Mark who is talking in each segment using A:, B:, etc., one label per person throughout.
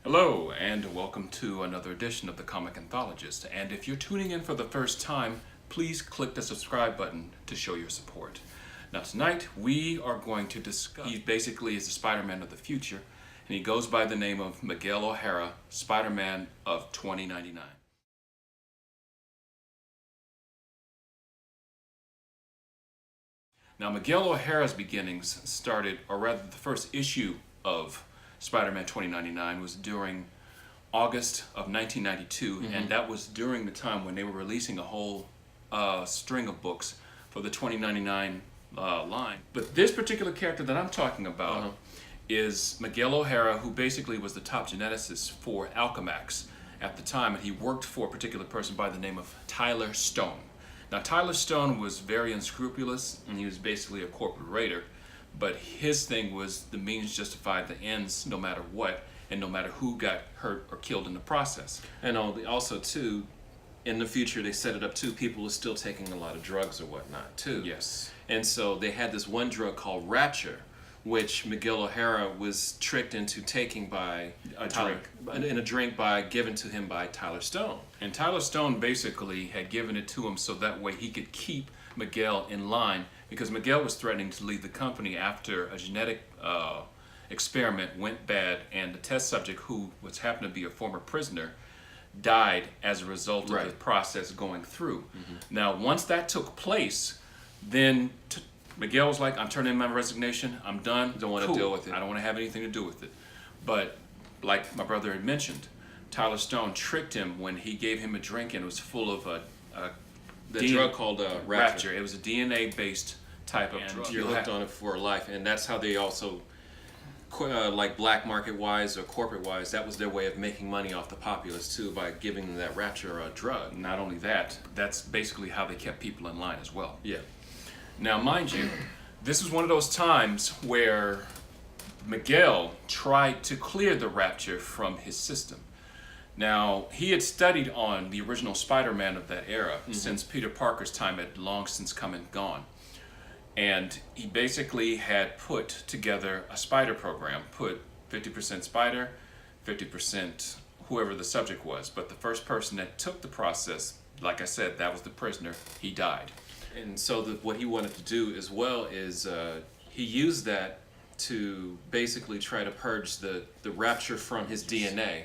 A: Hello, and welcome to another edition of The Comic Anthologist. And if you're tuning in for the first time, please click the subscribe button to show your support. Now tonight, we are going to discuss, he basically is the Spider-Man of the future, and he goes by the name of Miguel O'Hara, Spider-Man of 2099. Now Miguel O'Hara's beginnings started, or rather the first issue of Spider-Man 2099 was during August of 1992, and that was during the time when they were releasing a whole string of books for the 2099 line. But this particular character that I'm talking about is Miguel O'Hara, who basically was the top geneticist for Alchemax at the time, and he worked for a particular person by the name of Tyler Stone. Now Tyler Stone was very unscrupulous, and he was basically a corporate raider. But his thing was the means justified the ends no matter what, and no matter who got hurt or killed in the process.
B: And also, too, in the future, they set it up, too, people are still taking a lot of drugs or whatnot, too.
A: Yes.
B: And so they had this one drug called Rapture, which Miguel O'Hara was tricked into taking by a drink given to him by Tyler Stone.
A: And Tyler Stone basically had given it to him so that way he could keep Miguel in line, because Miguel was threatening to leave the company after a genetic experiment went bad, and the test subject, who was happened to be a former prisoner, died as a result of the process going through. Now, once that took place, then Miguel was like, I'm turning in my resignation, I'm done.
B: Don't want to deal with it.
A: I don't want to have anything to do with it. But like my brother had mentioned, Tyler Stone tricked him when he gave him a drink and it was full of
B: the drug called Rapture.
A: It was a DNA-based type of drug.
B: You're hooked on it for life, and that's how they also, like black market-wise or corporate-wise, that was their way of making money off the populace too, by giving them that Rapture drug.
A: Not only that, that's basically how they kept people in line as well.
B: Yeah.
A: Now, mind you, this was one of those times where Miguel tried to clear the Rapture from his system. Now, he had studied on the original Spider-Man of that era since Peter Parker's time had long since come and gone. And he basically had put together a spider program, put 50% spider, 50% whoever the subject was. But the first person that took the process, like I said, that was the prisoner, he died.
B: And so what he wanted to do as well is he used that to basically try to purge the Rapture from his DNA.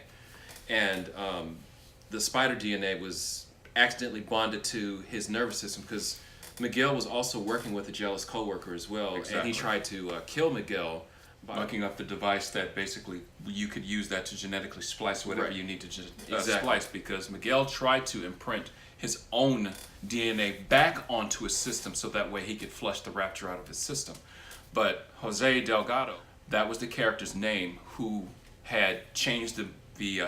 B: And the spider DNA was accidentally bonded to his nervous system, because Miguel was also working with a jealous coworker as well.
A: Exactly.
B: And he tried to kill Miguel by
A: looking up the device that basically you could use that to genetically splice whatever you need to splice, because Miguel tried to imprint his own DNA back onto his system so that way he could flush the Rapture out of his system. But Jose Delgado, that was the character's name, who had changed the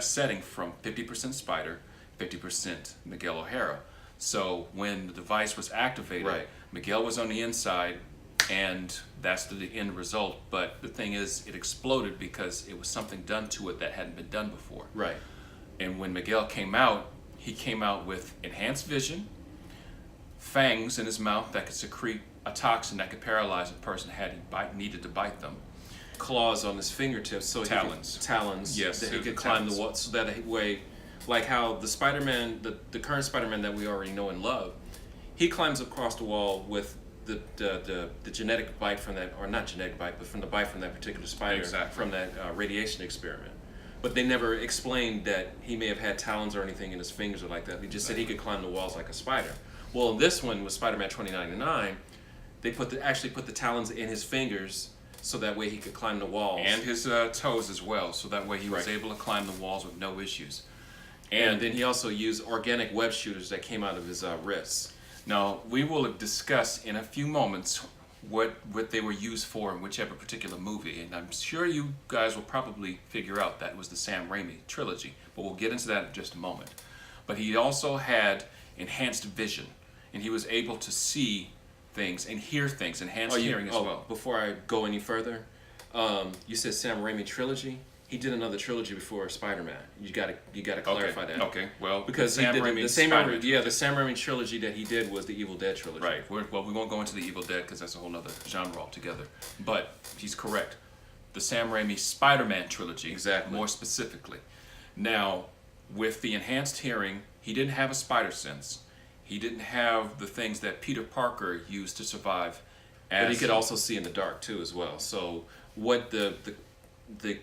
A: setting from 50% Spider, 50% Miguel O'Hara. So when the device was activated, Miguel was on the inside, and that's the end result. But the thing is, it exploded because it was something done to it that hadn't been done before.
B: Right.
A: And when Miguel came out, he came out with enhanced vision, fangs in his mouth that could secrete a toxin that could paralyze a person had he needed to bite them.
B: Claws on his fingertips, so talons.
A: Yes,
B: that he could climb the wall, so that way, like how the Spider-Man, the current Spider-Man that we already know and love, he climbs across the wall with the genetic bite from that, or not genetic bite, but from the bite from that particular spider, from that radiation experiment. But they never explained that he may have had talons or anything in his fingers or like that. They just said he could climb the walls like a spider. Well, in this one with Spider-Man 2099, they actually put the talons in his fingers, so that way he could climb the walls.
A: And his toes as well, so that way he was able to climb the walls with no issues.
B: And then he also used organic web shooters that came out of his wrists.
A: Now, we will discuss in a few moments what they were used for in whichever particular movie, and I'm sure you guys will probably figure out that was the Sam Raimi trilogy, but we'll get into that in just a moment. But he also had enhanced vision, and he was able to see things and hear things, enhanced hearing as well.
B: Before I go any further, you said Sam Raimi trilogy. He did another trilogy before Spider-Man. You gotta clarify that.
A: Okay. Well,
B: because
A: the Sam
B: Raimi trilogy that he did was the Evil Dead trilogy.
A: Right. Well, we won't go into the Evil Dead because that's a whole other genre altogether. But he's correct. the Sam Raimi Spider-Man trilogy.
B: Exactly.
A: More specifically. Now, with the enhanced hearing, he didn't have a spider sense. He didn't have the things that Peter Parker used to survive.
B: But he could also see in the dark too as well. So what the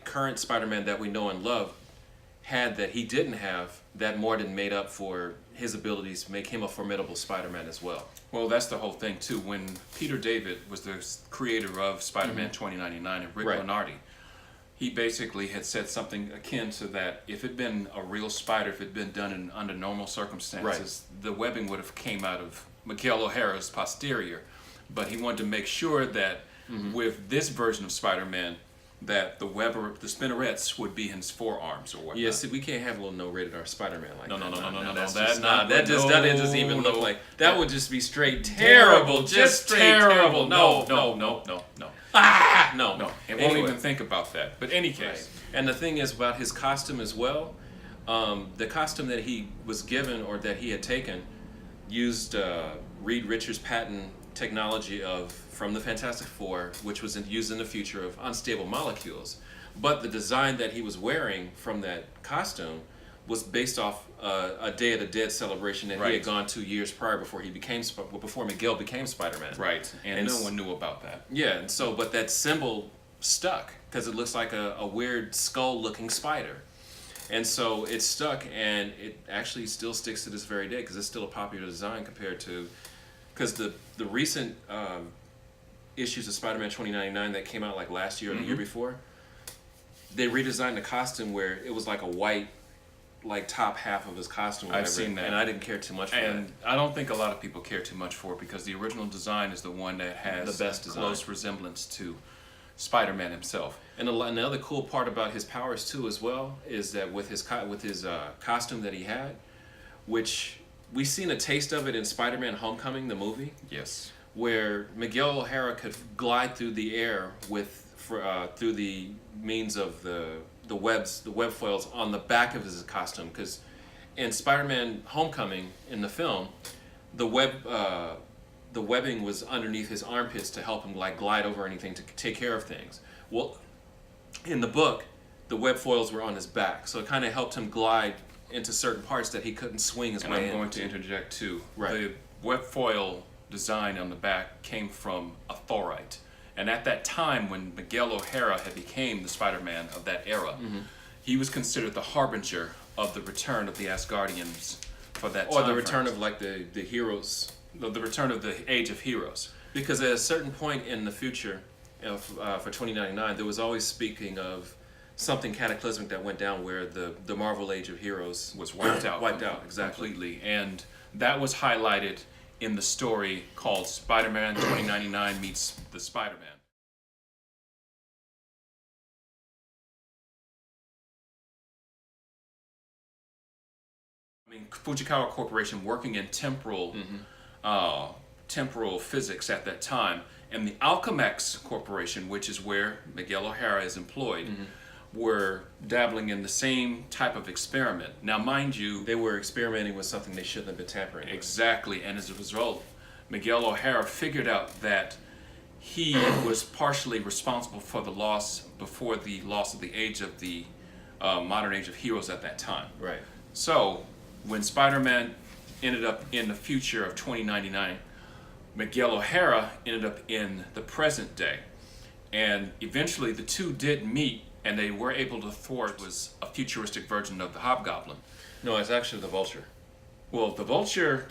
B: current Spider-Man that we know and love had that he didn't have, that more than made up for his abilities to make him a formidable Spider-Man as well.
A: Well, that's the whole thing too. When Peter David was the creator of Spider-Man 2099 and Rick Bernardi, he basically had said something akin to that. If it had been a real spider, if it had been done under normal circumstances, the webbing would have came out of Miguel O'Hara's posterior. But he wanted to make sure that with this version of Spider-Man, that the spinnerettes would be in his forearms or whatnot.
B: Yeah, see, we can't have a little no-rated R Spider-Man like
A: No.
B: That's
A: That
B: just not. That doesn't even look like. That would just be straight terrible. Just straight terrible. No. Ah, no.
A: It won't even think about that. But any case.
B: Right. And the thing is about his costume as well. The costume that he was given or that he had taken used Reed Richards' patent technology from the Fantastic Four, which was used in the future of unstable molecules. But the design that he was wearing from that costume was based off a Day of the Dead celebration that he had gone 2 years prior before Miguel became Spider-Man.
A: Right, and no one knew about that.
B: Yeah, and so, but that symbol stuck because it looks like a weird skull-looking spider. And so it stuck, and it actually still sticks to this very day because it's still a popular design compared to, because the recent issues of Spider-Man 2099 that came out like last year or the year before, they redesigned the costume where it was like a white, like top half of his costume. Or whatever,
A: I've seen that,
B: and I didn't care too much for that.
A: And I don't think a lot of people care too much for it because the original design is the one that has
B: The best design.
A: close resemblance to Spider-Man himself.
B: And another cool part about his powers too, as well, is that with his costume that he had, which we've seen a taste of it in Spider-Man: Homecoming, the movie.
A: Yes.
B: Where Miguel O'Hara could glide through the air through the means of the web foils on the back of his costume. Because in Spider-Man: Homecoming in the film, the webbing was underneath his armpits to help him like glide over anything to take care of things. Well, in the book, the web foils were on his back, so it kind of helped him glide into certain parts that he couldn't swing his way in.
A: And I'm going to interject too.
B: Right.
A: The web foil design on the back came from a thorite. And at that time, when Miguel O'Hara had became the Spider-Man of that era, he was considered the harbinger of the return of the Asgardians for that time.
B: Or the return of like the heroes.
A: The return of the Age of Heroes.
B: Because at a certain point in the future, for 2099, there was always speaking of something cataclysmic that went down where the Marvel Age of Heroes
A: was wiped out.
B: Exactly.
A: Completely. And that was highlighted in the story called Spider-Man 2099 Meets the Spider-Man. I mean, Fujikawa Corporation working in temporal physics at that time, and the Alchemex Corporation, which is where Miguel O'Hara is employed, were dabbling in the same type of experiment. Now, mind you,
B: They were experimenting with something they shouldn't have been tampering with.
A: exactly, and as a result, Miguel O'Hara figured out that he was partially responsible for the loss before the loss of the age of the modern age of heroes at that time.
B: Right.
A: So, when Spider-Man ended up in the future of 2099, Miguel O'Hara ended up in the present day. And eventually the two did meet, and they were able to thwart was a futuristic version of the Hobgoblin.
B: No, it's actually the Vulture.
A: Well, the Vulture,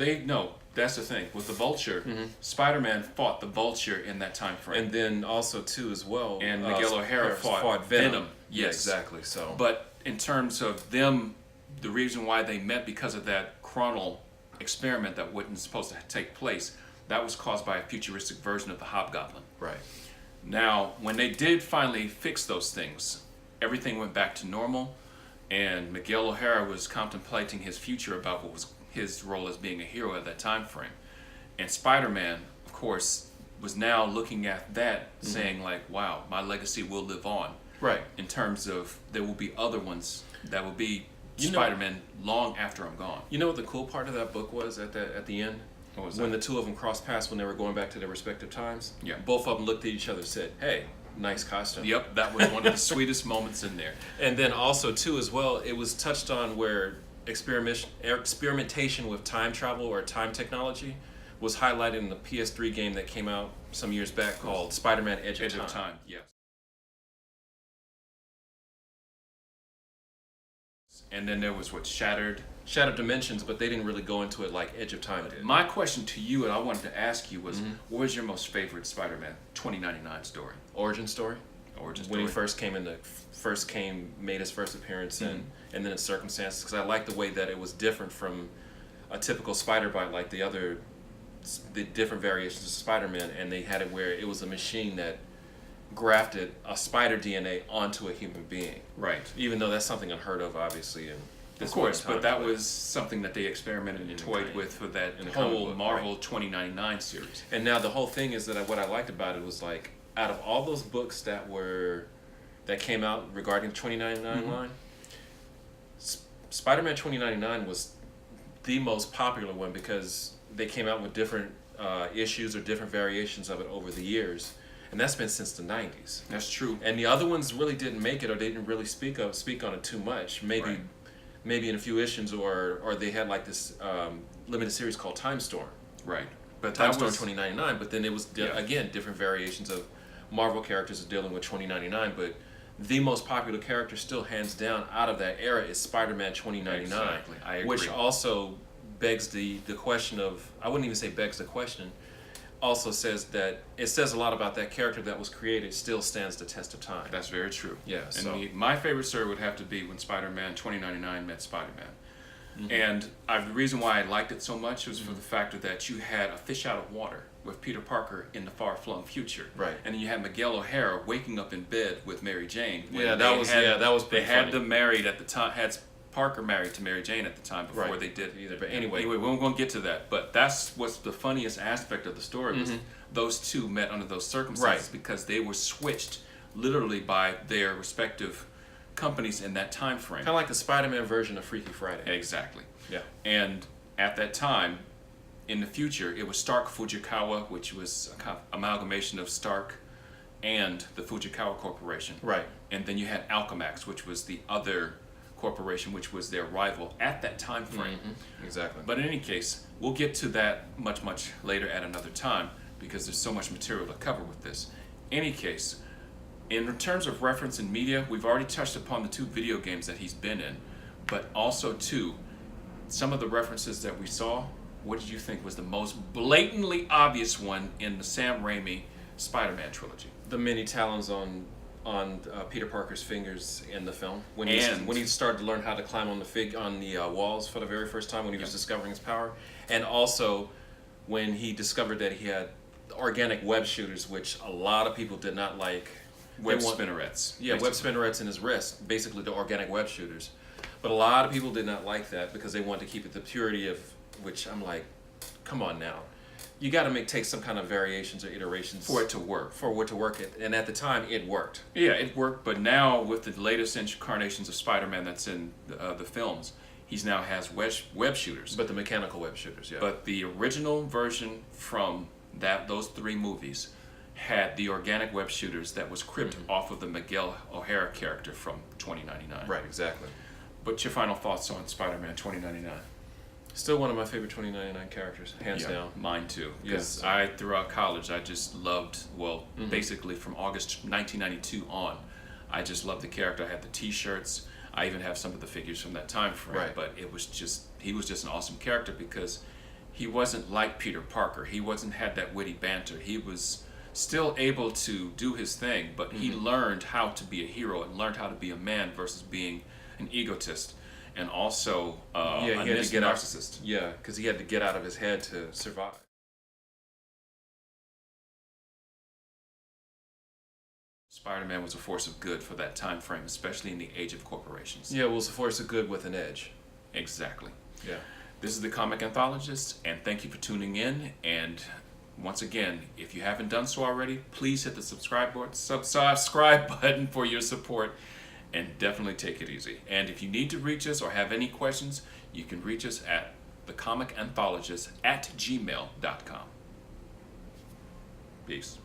A: that's the thing. With the Vulture, Spider-Man fought the Vulture in that time frame.
B: And then also too as well.
A: And Miguel O'Hara fought Venom.
B: Yeah,
A: Yes.
B: exactly. So.
A: But in terms of them, the reason why they met because of that chronal experiment that wasn't supposed to take place, that was caused by a futuristic version of the Hobgoblin.
B: Right.
A: Now, when they did finally fix those things, everything went back to normal, and Miguel O'Hara was contemplating his future about what was his role as being a hero at that time frame. And Spider-Man, of course, was now looking at that, saying like, wow, my legacy will live on.
B: Right.
A: In terms of there will be other ones that will be
B: You know-
A: Spider-Man long after I'm gone.
B: You know what the cool part of that book was at the end?
A: What was
B: When
A: that?
B: the two of them crossed paths when they were going back to their respective times.
A: Yeah.
B: Both of them looked at each other and said, "Hey, nice costume.
A: Yep, that was one of the sweetest moments in there.
B: And then also too, as well, it was touched on where experimentation with time travel or time technology was highlighted in the PS3 game that came out some years back called Spider-Man Edge of Time.
A: Yes. And then there was Shattered
B: Dimensions, but they didn't really go into it like Edge of Time did.
A: My question to you, and I wanted to ask you, was what was your most favorite Spider-Man 2099 story?
B: Origin story.
A: When
B: he first made his first appearance, and then its circumstances. Because I liked the way that it was different from a typical spider bite, like the different variations of Spider-Man, and they had it where it was a machine that grafted a spider DNA onto a human being.
A: Right.
B: Even though that's something unheard of, obviously, and
A: of course, but that was something that they experimented and toyed with for that whole Marvel 2099 series.
B: And now the whole thing is that what I liked about it was like, out of all those books that came out regarding the 2099 line, Spider-Man 2099 was the most popular one because they came out with different issues or different variations of it over the years. And that's been since the 90s.
A: That's true.
B: And the other ones really didn't make it, or they didn't really speak on it too much. Maybe in a few issues, or they had like this limited series called Time Storm.
A: Right. But
B: Time Storm 2099. But then it was again different variations of Marvel characters dealing with 2099. But the most popular character, still hands down, out of that era is Spider-Man 2099.
A: Exactly. I agree.
B: Which also begs the question of, I wouldn't even say begs the question. Also says that it says a lot about that character that was created still stands the test of time.
A: That's very true.
B: Yeah.
A: And my favorite story would have to be when Spider-Man 2099 met Spider-Man. And the reason why I liked it so much was for the fact that you had a fish out of water with Peter Parker in the far-flung future.
B: Right.
A: And then you had Miguel O'Hara waking up in bed with Mary Jane.
B: Yeah, that was pretty
A: They had
B: funny.
A: them married at the time, had Parker married to Mary Jane at the time before they did either. But anyway, we're going to get to that. But that's what's the funniest aspect of the story was those two met under those circumstances because they were switched literally by their respective companies in that time frame.
B: Kind of like the Spider-Man version of Freaky Friday.
A: Exactly.
B: Yeah.
A: And at that time, in the future, it was Stark Fujikawa, which was a kind of amalgamation of Stark and the Fujikawa Corporation.
B: Right.
A: And then you had Alchemax, which was the other corporation, which was their rival at that time frame.
B: Exactly.
A: But in any case, we'll get to that much later at another time because there's so much material to cover with this. Any case, in terms of reference in media, we've already touched upon the two video games that he's been in, but also too, some of the references that we saw. What did you think was the most blatantly obvious one in the Sam Raimi Spider-Man trilogy?
B: The many talons on Peter Parker's fingers in the film when he started to learn how to climb on the walls for the very first time when he was discovering his power, and also when he discovered that he had organic web shooters, which a lot of people did not like.
A: Web-spinerettes.
B: Yeah, web-spinerettes in his wrist, basically the organic web shooters. But a lot of people did not like that because they wanted to keep it the purity of, which I'm like, come on now. You got to take some kind of variations or iterations
A: For it to work.
B: And at the time, it worked.
A: Yeah, it worked, but now with the latest incarnations of Spider-Man that's in the films, he now has web shooters.
B: But the mechanical web shooters, yeah.
A: But the original version from those three movies had the organic web shooters that was cribbed off of the Miguel O'Hara character from 2099.
B: Right, exactly.
A: What's your final thoughts on Spider-Man 2099?
B: Still one of my favorite 2099 characters, hands down.
A: Mine too. Because
B: Yes.
A: throughout college, I just loved, basically from August 1992 on, I just loved the character. I had the T-shirts. I even have some of the figures from that time frame.
B: Right.
A: But he was just an awesome character because he wasn't like Peter Parker. He had that witty banter. He was still able to do his thing, but he learned how to be a hero and learned how to be a man versus being an egotist. And also
B: He had to get
A: narcissist.
B: Yeah, because he had to get out of his head to survive.
A: Spider-Man was a force of good for that time frame, especially in the age of corporations.
B: Yeah, it was a force of good with an edge.
A: Exactly.
B: Yeah.
A: This is the Comic Anthologist, and thank you for tuning in. And once again, if you haven't done so already, please hit the subscribe button for your support. And definitely take it easy. And if you need to reach us or have any questions, you can reach us at thecomicanthologist@gmail.com. Peace.